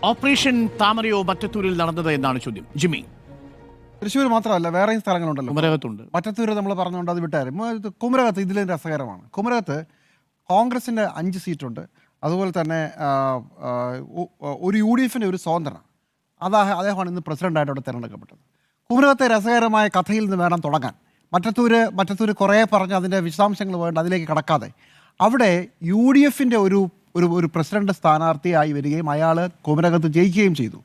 Operation താമരയോ മറ്റത്തൂരിൽ നടന്നത് എന്നാണ് ചോദ്യം. ജിമ്മി. തൃശ്ശൂർ മാത്രമല്ല, വേറെയും സ്ഥലങ്ങളുണ്ടല്ലോ. കുമരകത്തുണ്ട്. മറ്റത്തൂര് നമ്മൾ പറഞ്ഞുകൊണ്ട് അത് വിട്ടാരും. കുമരകത്ത് ഇതിലും രസകരമാണ്. കുമരകത്ത് കോൺഗ്രസിൻ്റെ 5 സീറ്റുണ്ട്. അതുപോലെ തന്നെ ഒരു UDFിൻ്റെ ഒരു സ്വതന്ത്രനാണ്. അദ്ദേഹമാണ് ഇന്ന് പ്രസിഡൻ്റായിട്ട് അവിടെ തിരഞ്ഞെടുക്കപ്പെട്ടത്. കുമരകത്തെ രസകരമായ കഥയിൽ നിന്ന് വേണം തുടങ്ങാൻ. മറ്റത്തൂര് കുറേ പറഞ്ഞ് അതിൻ്റെ വിശദാംശങ്ങൾ വേണ്ട അതിലേക്ക് കടക്കാതെ, അവിടെ UDFിൻ്റെ ഒരു പ്രസിഡന്റ് സ്ഥാനാർത്ഥിയായി വരികയും അയാൾ കുമരകത്ത് ജയിക്കുകയും ചെയ്തു.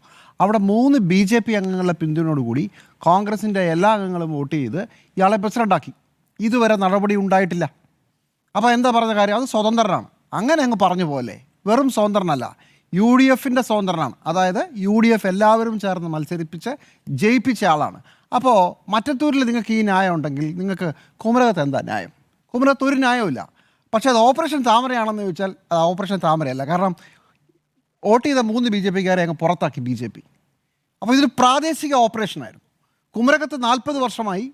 അവിടെ 3 BJP അംഗങ്ങളുടെ പിന്തുണയോടുകൂടി കോൺഗ്രസിൻ്റെ എല്ലാ അംഗങ്ങളും വോട്ട് ചെയ്ത് ഇയാളെ പ്രസിഡൻ്റാക്കി. ഇതുവരെ നടപടി ഉണ്ടായിട്ടില്ല. അപ്പോൾ എന്താ പറഞ്ഞ കാര്യം? അത് സ്വതന്ത്രനാണ്. അങ്ങനെ അങ്ങ് പറഞ്ഞു പോലെ, വെറും സ്വതന്ത്രനല്ല, UDFിൻ്റെ സ്വതന്ത്രനാണ്. അതായത് UDF എല്ലാവരും ചേർന്ന് മത്സരിപ്പിച്ച് ജയിപ്പിച്ച ആളാണ്. അപ്പോൾ മറ്റത്തൂരിൽ നിങ്ങൾക്ക് ഈ ന്യായം ഉണ്ടെങ്കിൽ നിങ്ങൾക്ക് കുമരകത്ത് എന്താ ന്യായം? കുമരകത്ത് ഒരു ന്യായമില്ല. പക്ഷേ അത് ഓപ്പറേഷൻ താമരയാണെന്ന് ചോദിച്ചാൽ അത് ഓപ്പറേഷൻ താമരയല്ല. കാരണം വോട്ട് ചെയ്ത 3 BJPക്കാരെ അങ്ങ് പുറത്താക്കി BJP. അപ്പോൾ ഇതൊരു പ്രാദേശിക ഓപ്പറേഷനായിരുന്നു. കുമരകത്ത് 40 വർഷമായി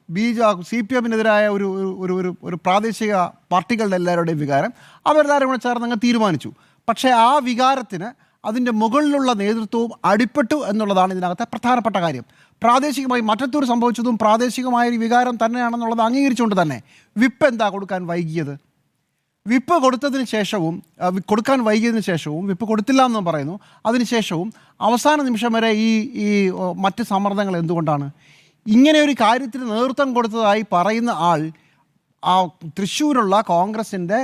CPMനെതിരായ ഒരു പ്രാദേശിക പാർട്ടികളുടെ എല്ലാവരുടെയും വികാരം അവരെല്ലാവരും കൂടെ ചേർന്ന് അങ്ങ് തീരുമാനിച്ചു. പക്ഷേ ആ വികാരത്തിന് അതിൻ്റെ മുകളിലുള്ള നേതൃത്വവും അടിപ്പെട്ടു എന്നുള്ളതാണ് ഇതിനകത്തെ പ്രധാനപ്പെട്ട കാര്യം. പ്രാദേശികമായി മറ്റത്തൂർ സംഭവിച്ചതും പ്രാദേശികമായ ഒരു വികാരം തന്നെയാണെന്നുള്ളത് അംഗീകരിച്ചുകൊണ്ട് തന്നെ വിപ്പ് എന്താ കൊടുക്കാൻ വൈകിയത്? വിപ്പ് കൊടുത്തതിന് ശേഷവും കൊടുക്കാൻ വൈകിയതിന് ശേഷവും വിപ്പ് കൊടുത്തില്ല എന്നും പറയുന്നു. അതിനുശേഷവും അവസാന നിമിഷം വരെ ഈ മറ്റ് സമ്മർദ്ദങ്ങൾ എന്തുകൊണ്ടാണ്? ഇങ്ങനെ ഒരു കാര്യത്തിന് നേതൃത്വം കൊടുത്തതായി പറയുന്ന ആൾ തൃശ്ശൂരുള്ള കോൺഗ്രസിൻ്റെ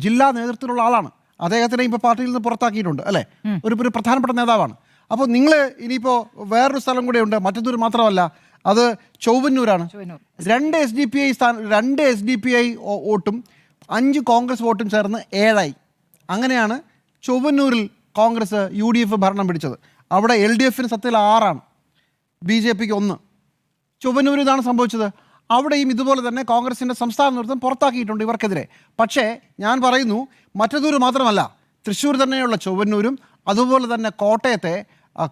ജില്ലാ നേതൃത്വത്തിലുള്ള ആളാണ്. അദ്ദേഹത്തിനെ ഇപ്പോൾ പാർട്ടിയിൽ നിന്ന് പുറത്താക്കിയിട്ടുണ്ട് അല്ലേ? ഒരു പ്രധാനപ്പെട്ട നേതാവാണ്. അപ്പോൾ നിങ്ങൾ ഇനിയിപ്പോൾ വേറൊരു സ്ഥലം കൂടെ ഉണ്ട്, മറ്റത്തൂർ മാത്രമല്ല, അത് ചൊവ്വന്നൂരാണ്. 2 SDPI വോട്ടും 5 കോൺഗ്രസ് വോട്ടും ചേർന്ന് 7ആയി. അങ്ങനെയാണ് ചൊവ്വന്നൂരിൽ കോൺഗ്രസ് UDF ഭരണം പിടിച്ചത്. അവിടെ LDFന് സത്യത്തിൽ 6ആണ്, BJPക്ക് 1. ചൊവ്വന്നൂർ ഇതാണ് സംഭവിച്ചത്. അവിടെയും ഇതുപോലെ തന്നെ കോൺഗ്രസിൻ്റെ സംസ്ഥാന നേതൃത്വം പുറത്താക്കിയിട്ടുണ്ട് ഇവർക്കെതിരെ. പക്ഷേ ഞാൻ പറയുന്നു, മറ്റത്തൂർ മാത്രമല്ല, തൃശ്ശൂർ തന്നെയുള്ള ചൊവ്വന്നൂരും അതുപോലെ തന്നെ കോട്ടയത്തെ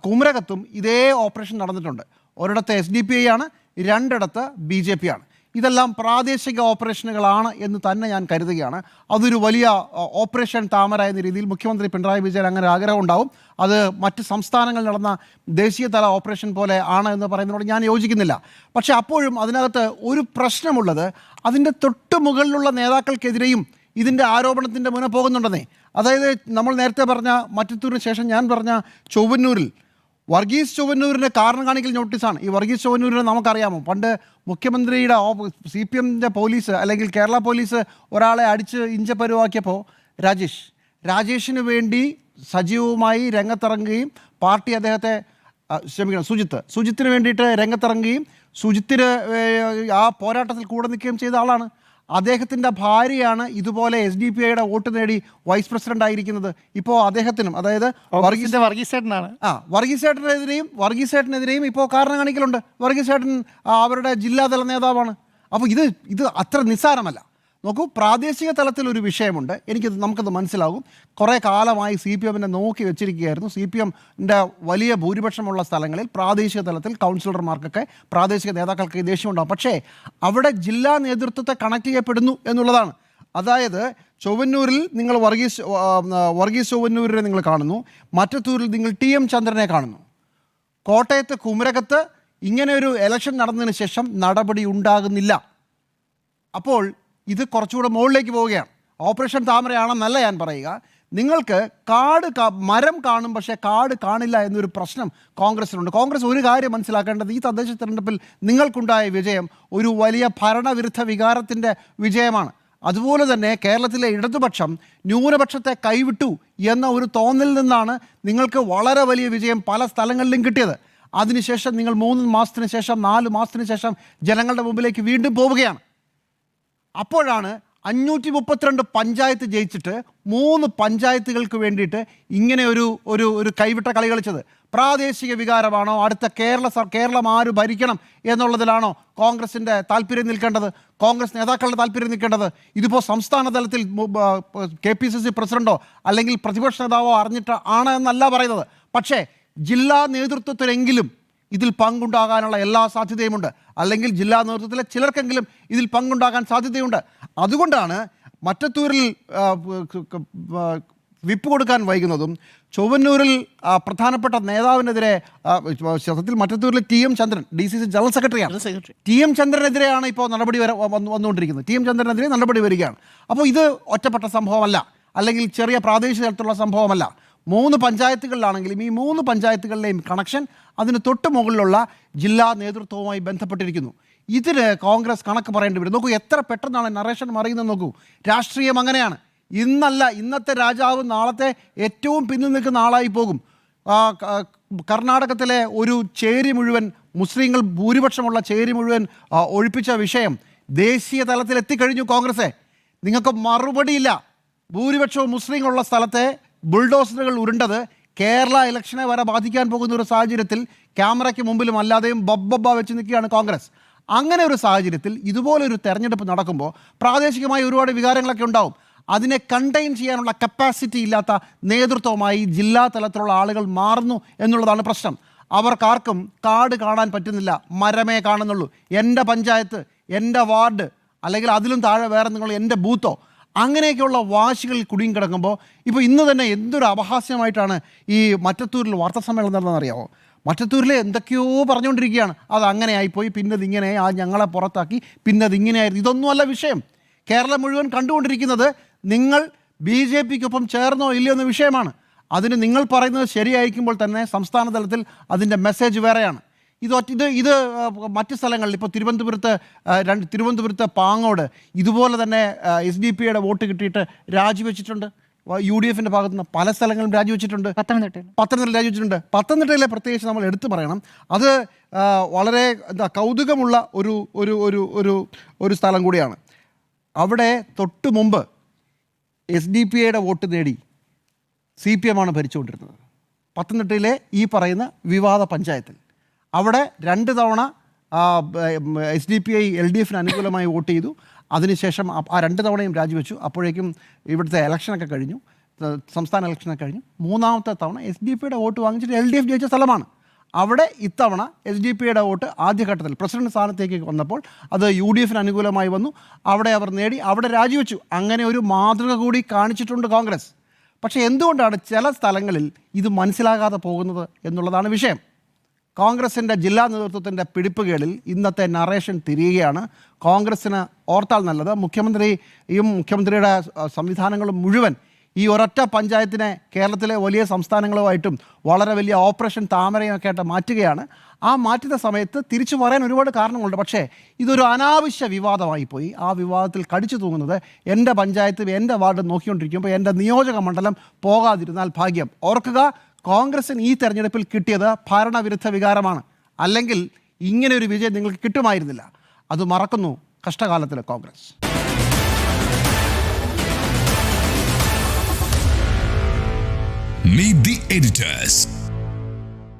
കുമരകത്തും ഇതേ ഓപ്പറേഷൻ നടന്നിട്ടുണ്ട്. ഒരിടത്ത് SDPI ആണ്, 2ഇടത്ത് BJP ആണ്. ഇതെല്ലാം പ്രാദേശിക ഓപ്പറേഷനുകളാണ് എന്ന് തന്നെ ഞാൻ കരുതുകയാണ്. അതൊരു വലിയ ഓപ്പറേഷൻ താമര എന്ന രീതിയിൽ മുഖ്യമന്ത്രി പിണറായി വിജയൻ അങ്ങനെ ആഗ്രഹം ഉണ്ടാവും. അത് മറ്റ് സംസ്ഥാനങ്ങളിൽ നടന്ന ദേശീയതല ഓപ്പറേഷൻ പോലെ ആണ് എന്ന് പറയുന്നതിനോട് ഞാൻ യോജിക്കുന്നില്ല. പക്ഷേ അപ്പോഴും അതിനകത്ത് ഒരു പ്രശ്നമുള്ളത്, അതിൻ്റെ തൊട്ട് മുകളിലുള്ള നേതാക്കൾക്കെതിരെയും ഇതിൻ്റെ ആരോപണത്തിൻ്റെ മുന്നേ പോകുന്നുണ്ടെന്നേ. അതായത് നമ്മൾ നേരത്തെ പറഞ്ഞ മറ്റത്തൂരിന് ശേഷം ഞാൻ പറഞ്ഞ ചൊവ്വന്നൂരിൽ വർഗീസ് ചൊവ്വന്നൂരിൻ്റെ കാരണം കാണിക്കൽ നോട്ടീസാണ്. ഈ വർഗീസ് ചൊവ്വന്നൂരിനെ നമുക്കറിയാമോ? പണ്ട് മുഖ്യമന്ത്രിയുടെ CPMൻ്റെ പോലീസ് അല്ലെങ്കിൽ കേരള പോലീസ് ഒരാളെ അടിച്ച് ഇഞ്ചപ്പരുവാക്കിയപ്പോൾ രാജേഷിന് വേണ്ടി സജീവമായി രംഗത്തിറങ്ങുകയും പാർട്ടി അദ്ദേഹത്തെ സുജിത്തിന് വേണ്ടിയിട്ട് രംഗത്തിറങ്ങുകയും സുജിത്തിന് ആ പോരാട്ടത്തിൽ കൂടെ നിൽക്കുകയും ചെയ്ത ആളാണ്. അദ്ദേഹത്തിൻ്റെ ഭാര്യയാണ് ഇതുപോലെ SDPIയുടെ വോട്ട് നേടി വൈസ് പ്രസിഡന്റ് ആയിരിക്കുന്നത്. ഇപ്പോൾ അദ്ദേഹത്തിനും, അതായത് വർഗീസേട്ടനെതിരെയും ഇപ്പോൾ കാരണം കാണിക്കലുണ്ട്. വർഗീസേട്ടൻ അവരുടെ ജില്ലാതല നേതാവാണ്. അപ്പോൾ ഇത് അത്ര നിസ്സാരമല്ല. നോക്കൂ, പ്രാദേശിക തലത്തിൽ ഒരു വിഷയമുണ്ട്. നമുക്കത് മനസ്സിലാകും. കുറേ കാലമായി CPMനെ നോക്കി വെച്ചിരിക്കുകയായിരുന്നു. CPMൻ്റെ വലിയ ഭൂരിപക്ഷമുള്ള സ്ഥലങ്ങളിൽ പ്രാദേശിക തലത്തിൽ കൗൺസിലർമാർക്കൊക്കെ പ്രാദേശിക നേതാക്കൾക്ക് ദേഷ്യമുണ്ടാകും. പക്ഷേ അവിടെ ജില്ലാ നേതൃത്വത്തെ കണക്ട് ചെയ്യപ്പെടുന്നു എന്നുള്ളതാണ്. അതായത് ചൊവ്വന്നൂരിൽ നിങ്ങൾ വർഗീസ് ചൊവ്വന്നൂരിനെ നിങ്ങൾ കാണുന്നു, മറ്റത്തൂരിൽ നിങ്ങൾ TM ചന്ദ്രനെ കാണുന്നു. കോട്ടയത്ത് കുമരകത്ത് ഇങ്ങനെ ഒരു ഇലക്ഷൻ നടന്നതിന് ശേഷം നടപടി ഉണ്ടാകുന്നില്ല. അപ്പോൾ ഇത് കുറച്ചുകൂടെ മുകളിലേക്ക് പോവുകയാണ്. ഓപ്പറേഷൻ താമരയാണെന്നല്ല ഞാൻ പറയുക. നിങ്ങൾക്ക് മരം കാണും, പക്ഷേ കാട് കാണില്ല എന്നൊരു പ്രശ്നം കോൺഗ്രസിനുണ്ട്. കോൺഗ്രസ് ഒരു കാര്യം മനസ്സിലാക്കേണ്ടത്, ഈ തദ്ദേശ തെരഞ്ഞെടുപ്പിൽ നിങ്ങൾക്കുണ്ടായ വിജയം ഒരു വലിയ ഭരണവിരുദ്ധ വികാരത്തിൻ്റെ വിജയമാണ്. അതുപോലെ തന്നെ കേരളത്തിലെ ഇടതുപക്ഷം ന്യൂനപക്ഷത്തെ കൈവിട്ടു എന്ന ഒരു തോന്നലിൽ നിന്നാണ് നിങ്ങൾക്ക് വളരെ വലിയ വിജയം പല സ്ഥലങ്ങളിലും കിട്ടിയത്. അതിനുശേഷം നിങ്ങൾ 3 മാസത്തിന് ശേഷം 4 മാസത്തിന് ശേഷം ജനങ്ങളുടെ മുമ്പിലേക്ക് വീണ്ടും പോവുകയാണ്. അപ്പോഴാണ് 532 പഞ്ചായത്ത് ജയിച്ചിട്ട് 3 പഞ്ചായത്തുകൾക്ക് വേണ്ടിയിട്ട് ഇങ്ങനെ ഒരു കൈവിട്ട കളി കളിച്ചത്. പ്രാദേശിക വികാരമാണോ? അടുത്ത കേരളം ആര് ഭരിക്കണം എന്നുള്ളതിലാണോ കോൺഗ്രസിൻ്റെ താല്പര്യം നിൽക്കേണ്ടത്? കോൺഗ്രസ് നേതാക്കളുടെ താല്പര്യം നിൽക്കേണ്ടത്? ഇതിപ്പോൾ സംസ്ഥാന തലത്തിൽ KPCC പ്രസിഡന്റോ അല്ലെങ്കിൽ പ്രതിപക്ഷ നേതാവോ അറിഞ്ഞിട്ട് ആണ് എന്നല്ല പറയുന്നത്. പക്ഷേ ജില്ലാ നേതൃത്വത്തിലെങ്കിലും ഇതിൽ പങ്കുണ്ടാകാനുള്ള എല്ലാ സാധ്യതയുമുണ്ട്. അല്ലെങ്കിൽ ജില്ലാ നേതൃത്വത്തിലെ ചിലർക്കെങ്കിലും ഇതിൽ പങ്കുണ്ടാകാൻ സാധ്യതയുണ്ട്. അതുകൊണ്ടാണ് മറ്റത്തൂരിൽ വിപ്പ് കൊടുക്കാൻ വൈകുന്നതും ചൊവ്വന്നൂരിൽ പ്രധാനപ്പെട്ട നേതാവിനെതിരെ സത്യത്തിൽ മറ്റത്തൂരിൽ TM ചന്ദ്രൻ DCC ജനറൽ സെക്രട്ടറിയാണ്. TM ചന്ദ്രനെതിരെയാണ് ഇപ്പോൾ നടപടി വന്നുകൊണ്ടിരിക്കുന്നത്. TM ചന്ദ്രനെതിരെ നടപടി വരികയാണ്. അപ്പോൾ ഇത് ഒറ്റപ്പെട്ട സംഭവമല്ല, അല്ലെങ്കിൽ ചെറിയ പ്രാദേശിക തലത്തിലുള്ള സംഭവമല്ല. 3 പഞ്ചായത്തുകളിലാണെങ്കിലും ഈ 3 പഞ്ചായത്തുകളിലെയും കണക്ഷൻ അതിന് തൊട്ട് മുകളിലുള്ള ജില്ലാ നേതൃത്വവുമായി ബന്ധപ്പെട്ടിരിക്കുന്നു. ഇതിന് കോൺഗ്രസ് കണക്ക് പറയേണ്ടി വരും. നോക്കൂ എത്ര പെട്ടെന്നാണ് നറേഷൻ മറിയുന്നത്. നോക്കൂ, രാഷ്ട്രീയം അങ്ങനെയാണ്. ഇന്നത്തെ രാജാവ് നാളത്തെ ഏറ്റവും പിന്നിൽ നിൽക്കുന്ന ആളായി പോകും. കർണാടകത്തിലെ ഒരു ചേരി മുഴുവൻ മുസ്ലിങ്ങൾ ഭൂരിപക്ഷമുള്ള ചേരി മുഴുവൻ ഒഴിപ്പിച്ച വിഷയം ദേശീയ തലത്തിൽ എത്തിക്കഴിഞ്ഞു. കോൺഗ്രസ്സെ നിങ്ങൾക്ക് മറുപടിയില്ല. ഭൂരിപക്ഷവും മുസ്ലിങ്ങളുള്ള സ്ഥലത്തെ ബുൾഡോസറുകൾ ഉരുണ്ടത് കേരള ഇലക്ഷനെ വരെ ബാധിക്കാൻ പോകുന്ന ഒരു സാഹചര്യത്തിൽ ക്യാമറയ്ക്ക് മുമ്പിലും അല്ലാതെയും ബബ്ബ വെച്ച് നിൽക്കുകയാണ് കോൺഗ്രസ്. അങ്ങനെ ഒരു സാഹചര്യത്തിൽ ഇതുപോലൊരു തെരഞ്ഞെടുപ്പ് നടക്കുമ്പോൾ പ്രാദേശികമായി ഒരുപാട് വികാരങ്ങളൊക്കെ ഉണ്ടാവും. അതിനെ കണ്ടെയ്ൻ ചെയ്യാനുള്ള കപ്പാസിറ്റി ഇല്ലാത്ത നേതൃത്വമായി ജില്ലാ തലത്തിലുള്ള ആളുകൾ മാറുന്നു എന്നുള്ളതാണ് പ്രശ്നം. അവർക്കാർക്കും കാട് കാണാൻ പറ്റുന്നില്ല, മരമേ കാണുന്നുള്ളൂ. എൻ്റെ പഞ്ചായത്ത്, എൻ്റെ വാർഡ്, അല്ലെങ്കിൽ അതിലും താഴെ വേറെ നിങ്ങൾ എൻ്റെ ബൂത്തോ, അങ്ങനെയൊക്കെയുള്ള വാശികളിൽ കുടുങ്ങി കിടക്കുമ്പോൾ ഇപ്പോൾ ഇന്ന് തന്നെ എന്തൊരു അപഹാസ്യമായിട്ടാണ് ഈ മറ്റത്തൂരിൽ വാർത്താ സമ്മേളനം നടന്നതെന്നറിയാമോ? മറ്റത്തൂരിൽ എന്തൊക്കെയോ പറഞ്ഞുകൊണ്ടിരിക്കുകയാണ്. അത് അങ്ങനെ ആയിപ്പോയി, പിന്നെ ഇതിങ്ങനെ ഞങ്ങളെ പുറത്താക്കി, പിന്നെ അതിങ്ങനെയായിരുന്നു. ഇതൊന്നുമല്ല വിഷയം. കേരളം മുഴുവൻ കണ്ടുകൊണ്ടിരിക്കുന്നത് നിങ്ങൾ BJPക്കൊപ്പം ചേർന്നോ ഇല്ലയോ എന്ന വിഷയമാണ്. അതിന് നിങ്ങൾ പറയുന്നത് ശരിയായിരിക്കുമ്പോൾ തന്നെ സംസ്ഥാന തലത്തിൽ അതിൻ്റെ മെസ്സേജ് വേറെയാണ്. ഇത് മറ്റ് സ്ഥലങ്ങളിൽ ഇപ്പോൾ തിരുവനന്തപുരത്ത് പാങ്ങോട് ഇതുപോലെ തന്നെ SDPയുടെ വോട്ട് കിട്ടിയിട്ട് രാജിവെച്ചിട്ടുണ്ട്. UDFൻ്റെ ഭാഗത്തു നിന്ന് പല സ്ഥലങ്ങളും രാജിവെച്ചിട്ടുണ്ട്. പത്തനംതിട്ടയിൽ രാജിവെച്ചിട്ടുണ്ട്. പത്തനംതിട്ടയിലെ പ്രത്യേകിച്ച് നമ്മൾ എടുത്തു പറയണം. അത് വളരെ കൗതുകമുള്ള ഒരു സ്ഥലം കൂടിയാണ്. അവിടെ തൊട്ട് മുമ്പ് SDPയുടെ വോട്ട് നേടി CPM ആണ് ഭരിച്ചുകൊണ്ടിരുന്നത്. പത്തനംതിട്ടയിലെ ഈ പറയുന്ന വിവാദ പഞ്ചായത്തിൽ അവിടെ 2 തവണ SDPI LDFന് അനുകൂലമായി വോട്ട് ചെയ്തു. അതിനുശേഷം ആ 2 തവണയും രാജിവെച്ചു. അപ്പോഴേക്കും ഇവിടുത്തെ ഇലക്ഷനൊക്കെ കഴിഞ്ഞു, സംസ്ഥാന ഇലക്ഷനൊക്കെ കഴിഞ്ഞു. 3ാമത്തെ തവണ SDPയുടെ വോട്ട് വാങ്ങിച്ചിട്ട് LDF ജയിച്ച സ്ഥലമാണ്. അവിടെ ഇത്തവണ SDPയുടെ വോട്ട് ആദ്യഘട്ടത്തിൽ പ്രസിഡന്റ് സ്ഥാനത്തേക്ക് വന്നപ്പോൾ അത് UDFന് അനുകൂലമായി വന്നു. അവിടെ അവർ നേടി, അവിടെ രാജിവെച്ചു. അങ്ങനെ ഒരു മാതൃക കൂടി കാണിച്ചിട്ടുണ്ട് കോൺഗ്രസ്. പക്ഷേ എന്തുകൊണ്ടാണ് ചില സ്ഥലങ്ങളിൽ ഇത് മനസ്സിലാകാതെ പോകുന്നത് എന്നുള്ളതാണ് വിഷയം. കോൺഗ്രസിൻ്റെ ജില്ലാ നേതൃത്വത്തിൻ്റെ പിടിപ്പുകേടിൽ ഇന്നത്തെ നറേഷൻ തിരിയുകയാണ്. കോൺഗ്രസ്സിന് ഓർത്താൽ നല്ലത്, മുഖ്യമന്ത്രിയുടെ സംവിധാനങ്ങളും മുഴുവൻ ഈ ഒരൊറ്റ പഞ്ചായത്തിനെ കേരളത്തിലെ വലിയ സംസ്ഥാനങ്ങളുമായിട്ടും വളരെ വലിയ ഓപ്പറേഷൻ താമരയൊക്കെ ആയിട്ട് മാറ്റുകയാണ്. ആ മാറ്റുന്ന സമയത്ത് തിരിച്ചു പറയാൻ ഒരുപാട് കാരണങ്ങളുണ്ട്. പക്ഷേ ഇതൊരു അനാവശ്യ വിവാദമായി പോയി. ആ വിവാദത്തിൽ കടിച്ചു തൂങ്ങുന്നത് എൻ്റെ പഞ്ചായത്ത്, എൻ്റെ വാർഡ് നോക്കിക്കൊണ്ടിരിക്കുമ്പോൾ എൻ്റെ നിയോജക മണ്ഡലം പോകാതിരുന്നാൽ ഭാഗ്യം. ഓർക്കുക, കോൺഗ്രസിന് ഈ തെരഞ്ഞെടുപ്പിൽ കിട്ടിയത് ഭരണവിരുദ്ധ വികാരമാണ്. അല്ലെങ്കിൽ ഇങ്ങനെ ഒരു വിജയം നിങ്ങൾക്ക് കിട്ടുമായിരുന്നില്ല. അത് മറക്കുന്നു കഷ്ടകാലത്തിലെ കോൺഗ്രസ്. Meet the editors.